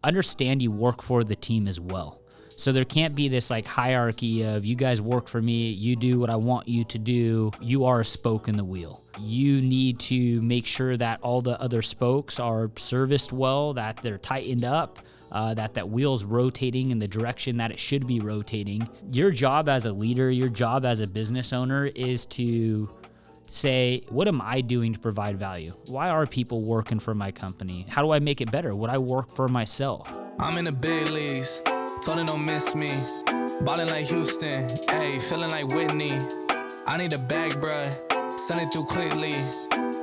understand you work for the team as well. So there can't be this like hierarchy of you guys work for me, you do what I want you to do, you are a spoke in the wheel. You need to make sure that all the other spokes are serviced well, that they're tightened up, that wheel's rotating in the direction that it should be rotating. Your job as a leader, your job as a business owner is to say, what am I doing to provide value? Why are people working for my company? How do I make it better? Would I work for myself? I'm in the big leagues. Told him don't miss me. Ballin' like Houston, ayy, feeling like Whitney. I need a bag, bruh, send it through quickly.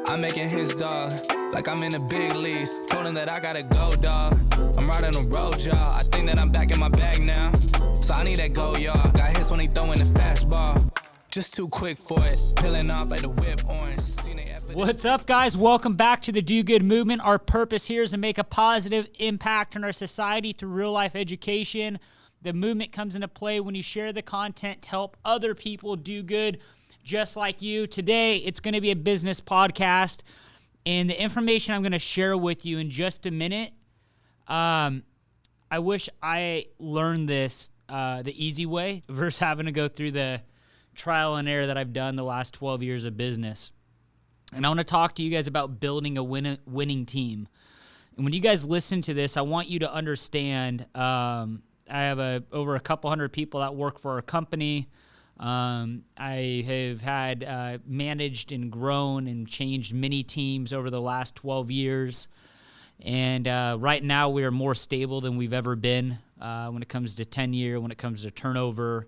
I'm making his dog, like I'm in the big leagues. Told him that I gotta go, dog. I'm riding a road, y'all. I think that I'm back in my bag now. So I need that go, y'all. Got hits when he throwing the fastball. Just too quick for it, peeling off like the whip orange. What's up, guys? Welcome back to the Do Good Movement. Our purpose here is to make a positive impact on our society through real-life education. The movement comes into play when you share the content to help other people do good just like you. Today, it's going to be a business podcast, and the information I'm going to share with you in just a minute, I wish I learned this the easy way versus having to go through the trial and error that I've done the last 12 years of business. And I want to talk to you guys about building a winning team. And when you guys listen to this, I want you to understand I have over a couple hundred people that work for our company. I have had managed and grown and changed many teams over the last 12 years. And right now we are more stable than we've ever been when it comes to tenure, when it comes to turnover.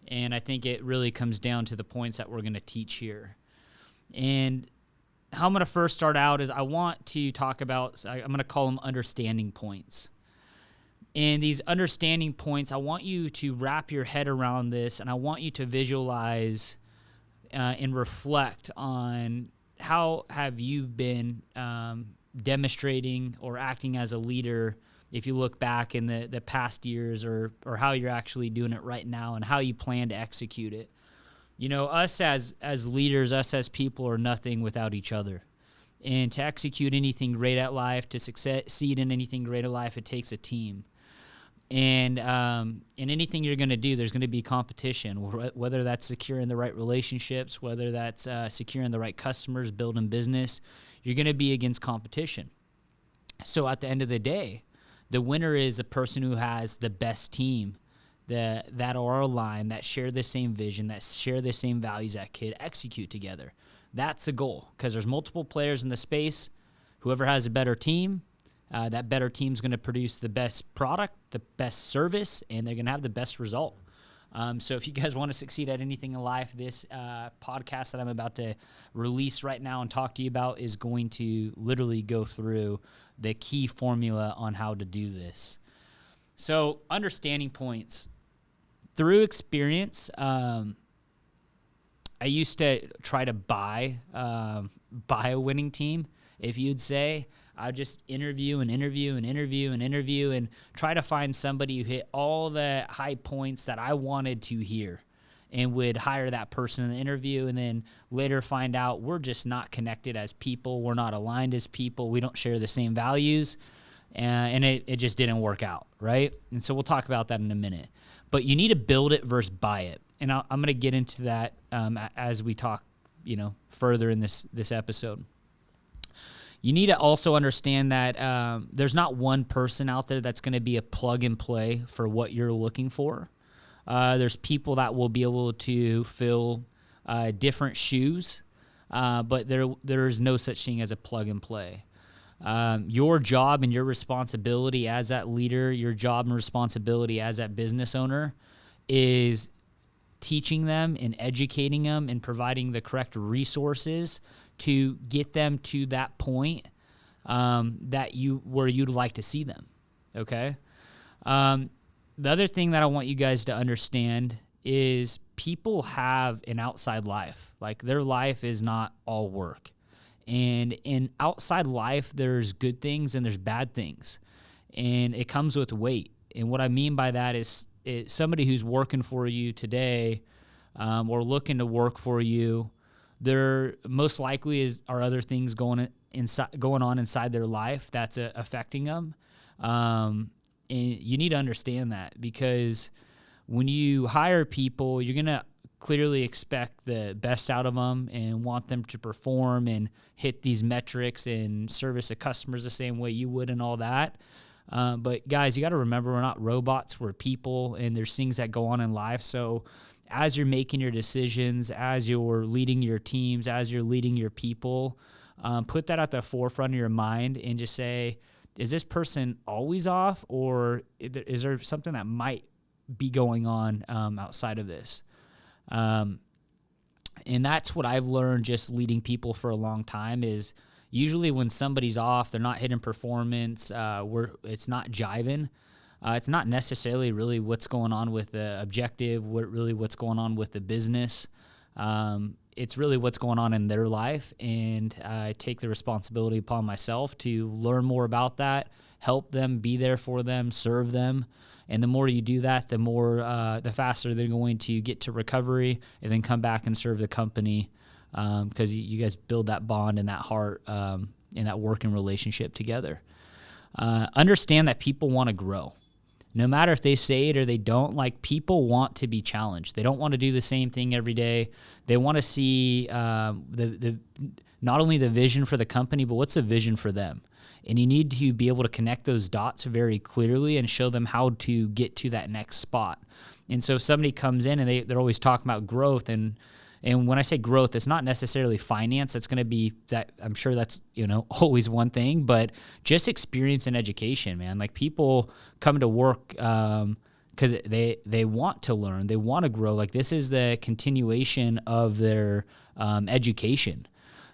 And I think it really comes down to the points that we're going to teach here. And how I'm going to first start out is I want to talk about, I'm going to call them understanding points. And these understanding points, I want you to wrap your head around this, and I want you to visualize and reflect on how have you been demonstrating or acting as a leader if you look back in the past years, or how you're actually doing it right now and how you plan to execute it. You know, us as leaders, us as people are nothing without each other. And to execute anything great at life, to succeed in anything great at life, it takes a team. And in anything you're going to do, there's going to be competition, whether that's securing the right relationships, whether that's securing the right customers, building business, you're going to be against competition. So at the end of the day, the winner is a person who has the best team that are aligned, that share the same vision, that share the same values, that could execute together. That's the goal, because there's multiple players in the space. Whoever has a better team, that better team's going to produce the best product, the best service, and they're going to have the best result. So if you guys want to succeed at anything in life, this podcast that I'm about to release right now and talk to you about is going to literally go through the key formula on how to do this. So understanding points. Through experience, I used to try to buy a winning team, if you'd say. I'd just interview and try to find somebody who hit all the high points that I wanted to hear, and would hire that person in the interview, and then later find out we're just not connected as people. We're not aligned as people. We don't share the same values, and it just didn't work out, right? And so we'll talk about that in a minute. But you need to build it versus buy it. And I'm going to get into that as we talk, further in this episode. You need to also understand that there's not one person out there that's going to be a plug and play for what you're looking for. There's people that will be able to fill different shoes, but there is no such thing as a plug and play. Your job and your responsibility as that leader, your job and responsibility as that business owner is teaching them and educating them and providing the correct resources to get them to that point where you'd like to see them, okay? The other thing that I want you guys to understand is people have an outside life. Like, their life is not all work. And in outside life, there's good things and there's bad things. And it comes with weight. And what I mean by that is somebody who's working for you today or looking to work for you, there most likely are other things going on inside their life that's affecting them. And you need to understand that, because when you hire people, you're going to clearly expect the best out of them and want them to perform and hit these metrics and service the customers the same way you would and all that. But guys, you got to remember, we're not robots, we're people, and there's things that go on in life. So as you're making your decisions, as you're leading your teams, as you're leading your people, put that at the forefront of your mind and just say, is this person always off, or is there something that might be going on outside of this? And that's what I've learned just leading people for a long time, is usually when somebody's off, they're not hitting performance, it's not jiving. It's not necessarily really what's going on with the objective, what's going on with the business. It's really what's going on in their life, and I take the responsibility upon myself to learn more about that, help them, be there for them, serve them. And the more you do that, the faster they're going to get to recovery and then come back and serve the company, because you guys build that bond and that heart and that working relationship together. Understand that people want to grow. No matter if they say it or they don't, like, people want to be challenged. They don't want to do the same thing every day. They want to see not only the vision for the company, but what's the vision for them. And you need to be able to connect those dots very clearly and show them how to get to that next spot. And so if somebody comes in and they're always talking about growth, and when I say growth, it's not necessarily finance. It's going to be that, I'm sure that's, always one thing, but just experience and education, man. Like, people come to work because they want to learn, they want to grow. Like, this is the continuation of their education.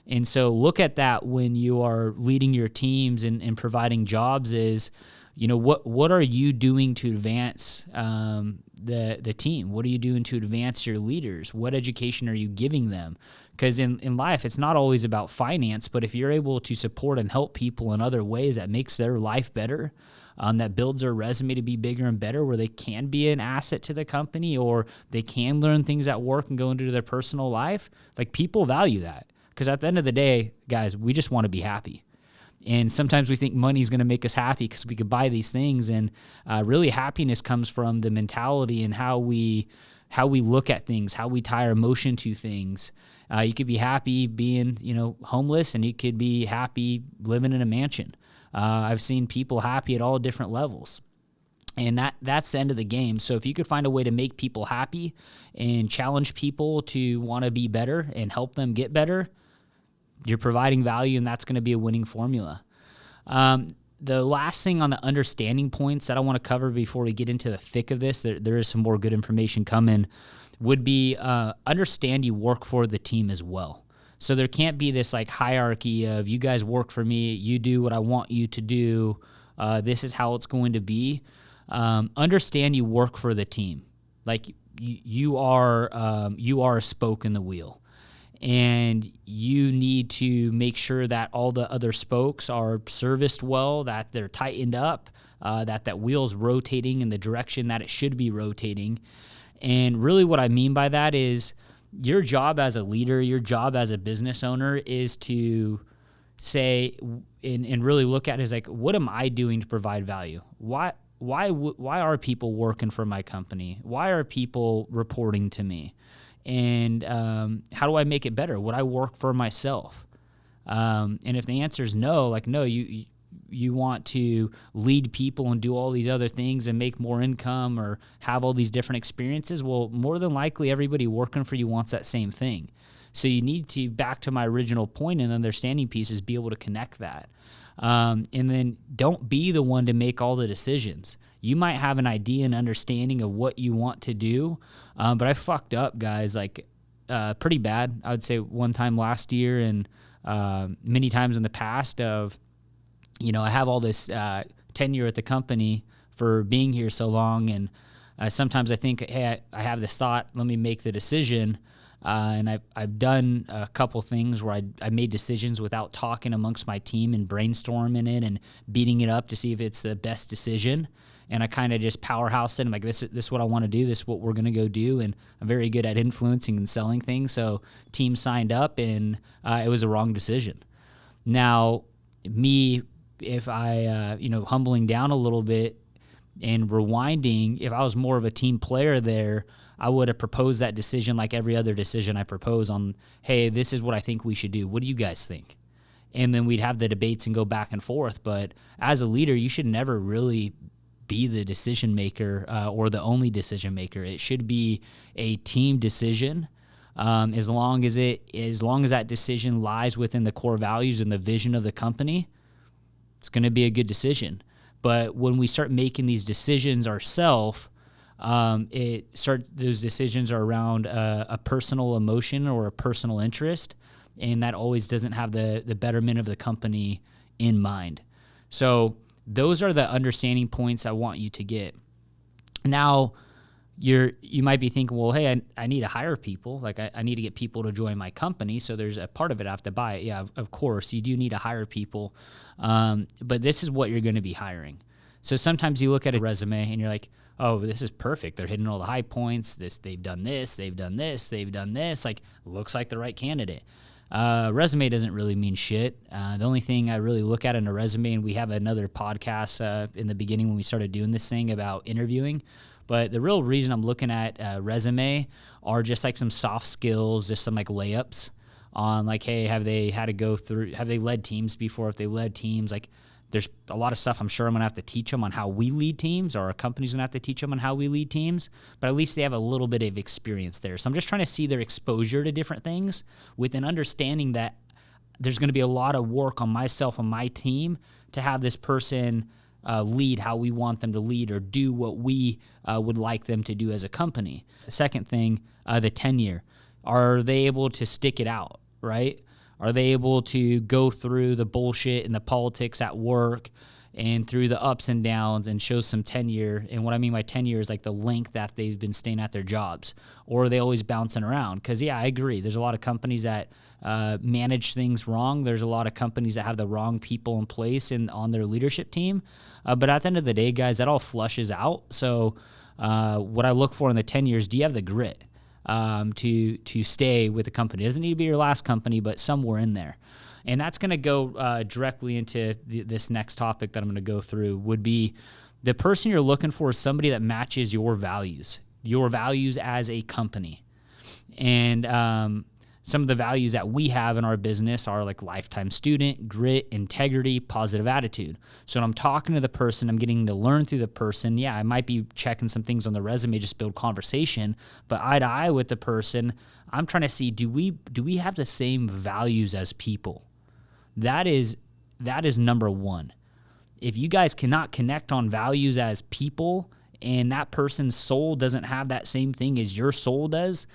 And so look at that when you are leading your teams and providing jobs is, what are you doing to advance the team? What are you doing to advance your leaders? What education are you giving them? Because in life, it's not always about finance, but if you're able to support and help people in other ways that makes their life better, that builds their resume to be bigger and better, where they can be an asset to the company, or they can learn things at work and go into their personal life, like, people value that. Because at the end of the day, guys, we just want to be happy. And sometimes we think money is going to make us happy because we could buy these things. And really, happiness comes from the mentality and how we look at things, how we tie our emotion to things. You could be happy being, homeless, and you could be happy living in a mansion. I've seen people happy at all different levels. And that's the end of the game. So if you could find a way to make people happy and challenge people to want to be better and help them get better, you're providing value, and that's going to be a winning formula. The last thing on the understanding points that I want to cover before we get into the thick of this, there is some more good information coming, would be understand you work for the team as well. So there can't be this like hierarchy of, you guys work for me, you do what I want you to do, this is how it's going to be. Understand you work for the team. Like, you are a spoke in the wheel. And you need to make sure that all the other spokes are serviced well, that they're tightened up, that wheel's rotating in the direction that it should be rotating. And really what I mean by that is, your job as a leader, your job as a business owner is to say and really look at it as like, what am I doing to provide value? Why are people working for my company? Why are people reporting to me? And how do I make it better? Would I work for myself? And if the answer is no, like, no, you want to lead people and do all these other things and make more income or have all these different experiences, well, more than likely everybody working for you wants that same thing. So you need to, back to my original point and understanding piece, is be able to connect that. And then don't be the one to make all the decisions. You might have an idea and understanding of what you want to do, but I fucked up, guys, like pretty bad. I would say one time last year and many times in the past of, I have all this tenure at the company for being here so long, and sometimes I think, hey, I have this thought, let me make the decision. And I've done a couple things where I made decisions without talking amongst my team and brainstorming it and beating it up to see if it's the best decision. And I kind of just powerhoused it. I'm like, this is what I want to do. This is what we're going to go do. And I'm very good at influencing and selling things. So team signed up, and it was a wrong decision. Now, me if I, humbling down a little bit and rewinding, if I was more of a team player there, I would have proposed that decision like every other decision I propose on, hey, this is what I think we should do. What do you guys think? And then we'd have the debates and go back and forth. But as a leader, you should never really be the decision maker or the only decision maker. It should be a team decision. As long as that decision lies within the core values and the vision of the company, it's going to be a good decision. But when we start making these decisions ourselves, those decisions are around a personal emotion or a personal interest, and that always doesn't have the betterment of the company in mind. So those are the understanding points I want you to get. Now, you might be thinking, well, hey, I need to hire people. Like I need to get people to join my company. So there's a part of it I have to buy it. Yeah, of course, you do need to hire people. But this is what you're going to be hiring. So sometimes you look at a resume and you're like, oh, this is perfect. They're hitting all the high points. They've done this, they've done this, they've done this. Like, looks like the right candidate. Resume doesn't really mean shit. The only thing I really look at in a resume, and we have another podcast in the beginning when we started doing this thing about interviewing, but the real reason I'm looking at resume are just like some soft skills, just some like layups on like, hey, have they led teams before? If they led teams, like there's a lot of stuff I'm sure I'm going to have to teach them on how we lead teams, or our company's going to have to teach them on how we lead teams, but at least they have a little bit of experience there. So I'm just trying to see their exposure to different things with an understanding that there's going to be a lot of work on myself and my team to have this person lead how we want them to lead or do what we would like them to do as a company. The second thing, the tenure. Are they able to stick it out, right? Are they able to go through the bullshit and the politics at work and through the ups and downs and show some tenure? And what I mean by tenure is like the length that they've been staying at their jobs. Or are they always bouncing around? Because, yeah, I agree. There's a lot of companies that manage things wrong. There's a lot of companies that have the wrong people in place and on their leadership team. But at the end of the day, guys, that all flushes out. So what I look for in the 10 years, do you have the grit to stay with the company? It doesn't need to be your last company, but somewhere in there. And that's going to go directly into this next topic that I'm going to go through. Would be the person you're looking for is somebody that matches your values as a company. And some of the values that we have in our business are like lifetime student, grit, integrity, positive attitude. So when I'm talking to the person, I'm getting to learn through the person. Yeah, I might be checking some things on the resume, just build conversation, but eye to eye with the person, I'm trying to see, do we have the same values as people? That is number one. If you guys cannot connect on values as people and that person's soul doesn't have that same thing as your soul does,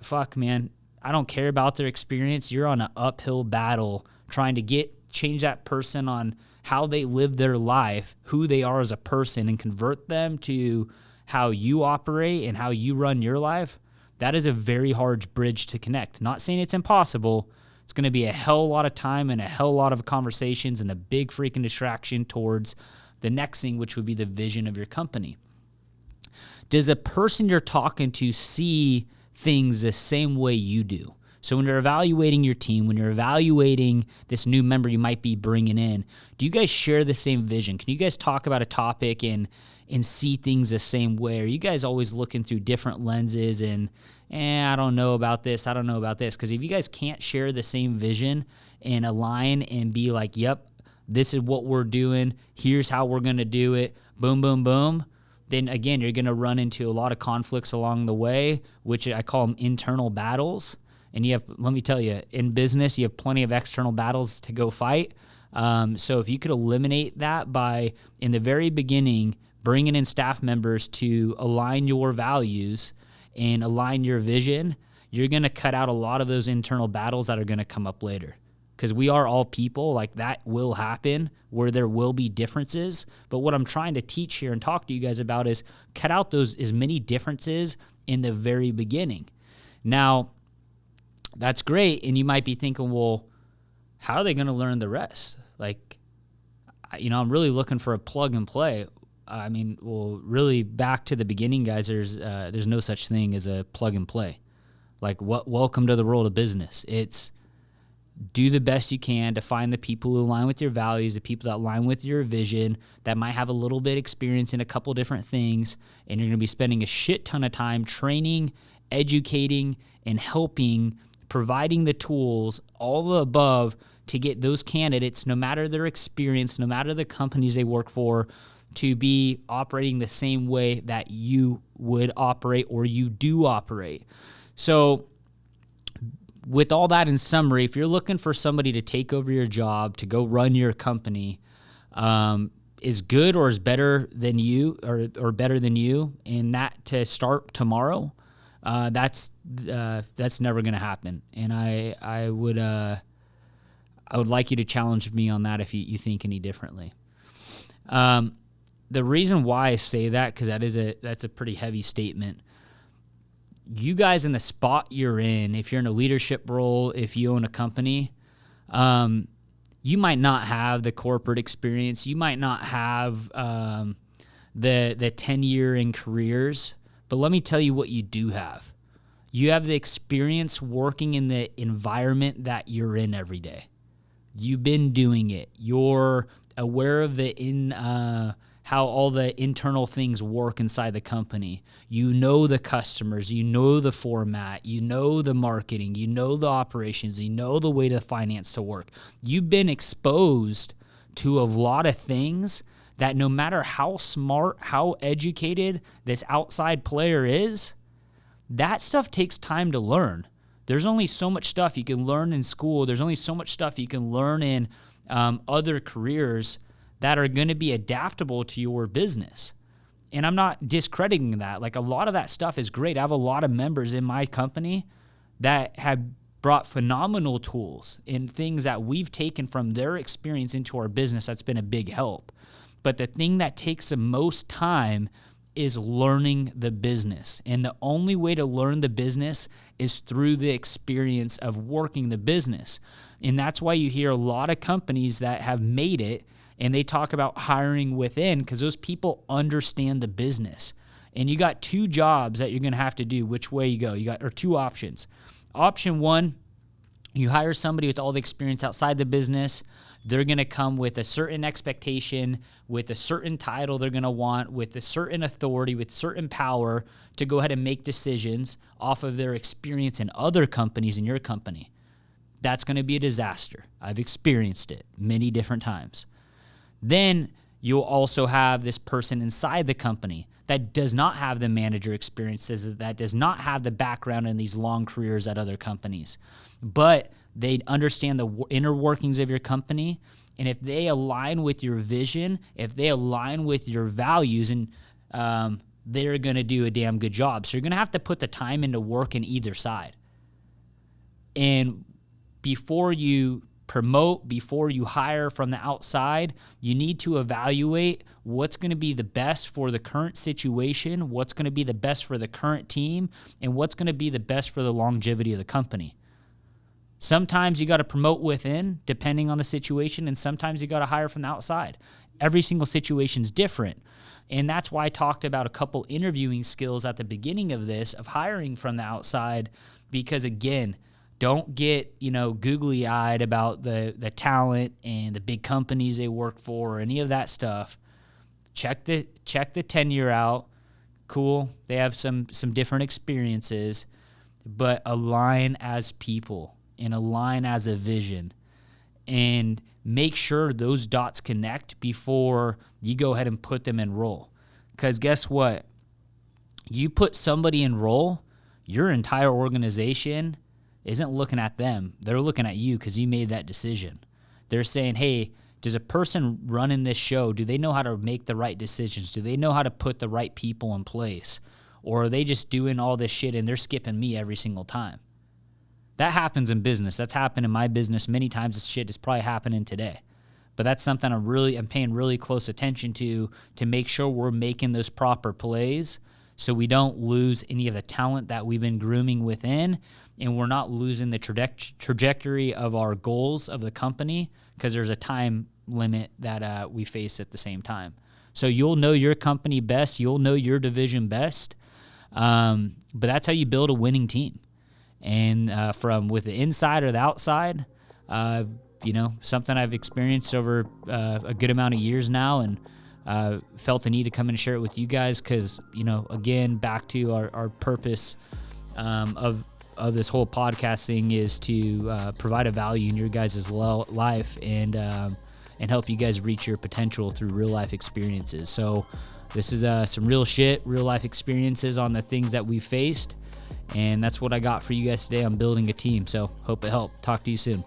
fuck, man, I don't care about their experience. You're on an uphill battle trying to change that person on how they live their life, who they are as a person, and convert them to how you operate and how you run your life. That is a very hard bridge to connect. Not saying it's impossible. It's going to be a hell of a lot of time and a hell of a lot of conversations and a big freaking distraction towards the next thing, which would be the vision of your company. Does the person you're talking to see things the same way you do? So when you're evaluating your team, when you're evaluating this new member you might be bringing in, do you guys share the same vision? Can you guys talk about a topic and see things the same way? Are you guys always looking through different lenses and, I don't know about this, I don't know about this? Because if you guys can't share the same vision and align and be like, yep, this is what we're doing, here's how we're going to do it, boom, boom, boom, then again, you're going to run into a lot of conflicts along the way, which I call them internal battles. And let me tell you, in business, you have plenty of external battles to go fight. So if you could eliminate that by, in the very beginning, bringing in staff members to align your values and align your vision, you're going to cut out a lot of those internal battles that are going to come up later. Because we are all people, like that will happen where there will be differences. But what I'm trying to teach here and talk to you guys about is cut out as many differences in the very beginning. Now, that's great. And you might be thinking, well, how are they going to learn the rest? Like, I'm really looking for a plug and play. I mean, well, really back to the beginning, guys, there's no such thing as a plug and play. Like, welcome to the world of business. It's do the best you can to find the people who align with your values, the people that align with your vision, that might have a little bit experience in a couple different things, and you're going to be spending a shit ton of time training, educating, and helping, providing the tools, all the above, to get those candidates, no matter their experience, no matter the companies they work for, to be operating the same way that you would operate or you do operate. So with all that in summary, if you're looking for somebody to take over your job, to go run your company, is good or is better than you, or better than you, and that to start tomorrow, that's never going to happen. And I would like you to challenge me on that if you think any differently. The reason why I say that, because that's a pretty heavy statement. You guys in the spot you're in, if you're in a leadership role, if you own a company, you might not have the corporate experience. You might not have the tenure in careers. But let me tell you what you do have. You have the experience working in the environment that you're in every day. You've been doing it. You're aware of how all the internal things work inside the company. You know the customers, you know the format, you know the marketing, you know the operations, you know the way to finance to work. You've been exposed to a lot of things that no matter how smart, how educated this outside player is, that stuff takes time to learn. There's only so much stuff you can learn in school. There's only so much stuff you can learn in other careers that are going to be adaptable to your business. And I'm not discrediting that. Like, a lot of that stuff is great. I have a lot of members in my company that have brought phenomenal tools and things that we've taken from their experience into our business. That's been a big help. But the thing that takes the most time is learning the business. And the only way to learn the business is through the experience of working the business. And that's why you hear a lot of companies that have made it, and they talk about hiring within, because those people understand the business. And you got two jobs that you're going to have to do, which way you go. Or two options. Option one, you hire somebody with all the experience outside the business. They're going to come with a certain expectation, with a certain title they're going to want, with a certain authority, with certain power to go ahead and make decisions off of their experience in other companies in your company. That's going to be a disaster. I've experienced it many different times. Then you'll also have this person inside the company that does not have the manager experiences, that does not have the background in these long careers at other companies, but they understand the inner workings of your company. And if they align with your vision, if they align with your values, and they're going to do a damn good job. So you're going to have to put the time into work in either side. And before you promote, before you hire from the outside, you need to evaluate what's going to be the best for the current situation, what's going to be the best for the current team, and what's going to be the best for the longevity of the company. Sometimes you got to promote within, depending on the situation, and sometimes you got to hire from the outside. Every single situation is different. And that's why I talked about a couple interviewing skills at the beginning of this, of hiring from the outside, because again, don't get, googly-eyed about the talent and the big companies they work for or any of that stuff. Check the tenure out. Cool. They have some different experiences, but align as people and align as a vision, and make sure those dots connect before you go ahead and put them in role. Because guess what? You put somebody in role, your entire organization isn't looking at them. They're looking at you because you made that decision. They're saying, hey, does a person running this show, do they know how to make the right decisions? Do they know how to put the right people in place? Or are they just doing all this shit and they're skipping me every single time? That happens in business. That's happened in my business many times. This shit is probably happening today. But that's something I'm paying really close attention to make sure we're making those proper plays so we don't lose any of the talent that we've been grooming within, and we're not losing the trajectory of our goals of the company, because there's a time limit that we face at the same time. So you'll know your company best. You'll know your division best. But that's how you build a winning team. And from with the inside or the outside, something I've experienced over a good amount of years now, and felt the need to come and share it with you guys because, again, back to our purpose of this whole podcast thing is to provide a value in your guys' life and help you guys reach your potential through real life experiences. So this is some real shit, real life experiences on the things that we faced. And that's what I got for you guys today on building a team. So hope it helped. Talk to you soon.